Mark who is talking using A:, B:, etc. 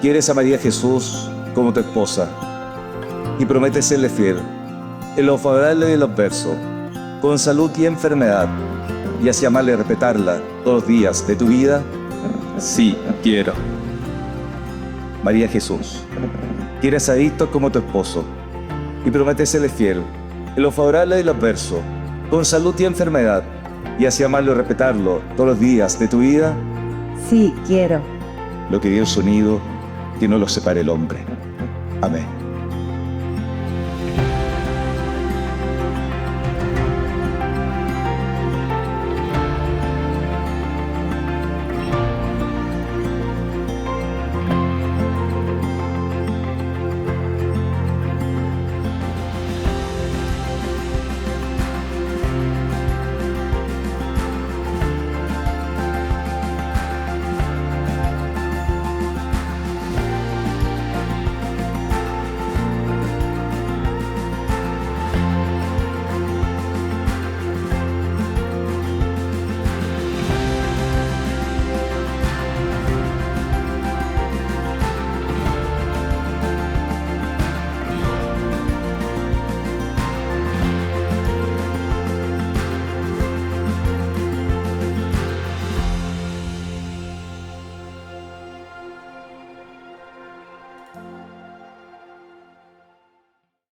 A: ¿Quieres a María Jesús como tu esposa y prometes serle fiel en lo favorable y en lo adverso, con salud y enfermedad, y así amarla y respetarla todos los días de tu vida?
B: Sí, quiero.
A: María Jesús, ¿quieres a Víctor como tu esposo y prometes serle fiel en lo favorable y en lo adverso, con salud y enfermedad, y así amarlo y respetarlo todos los días de tu vida?
C: Sí, quiero.
A: Lo que Dios unido, que no lo separe el hombre. Amén.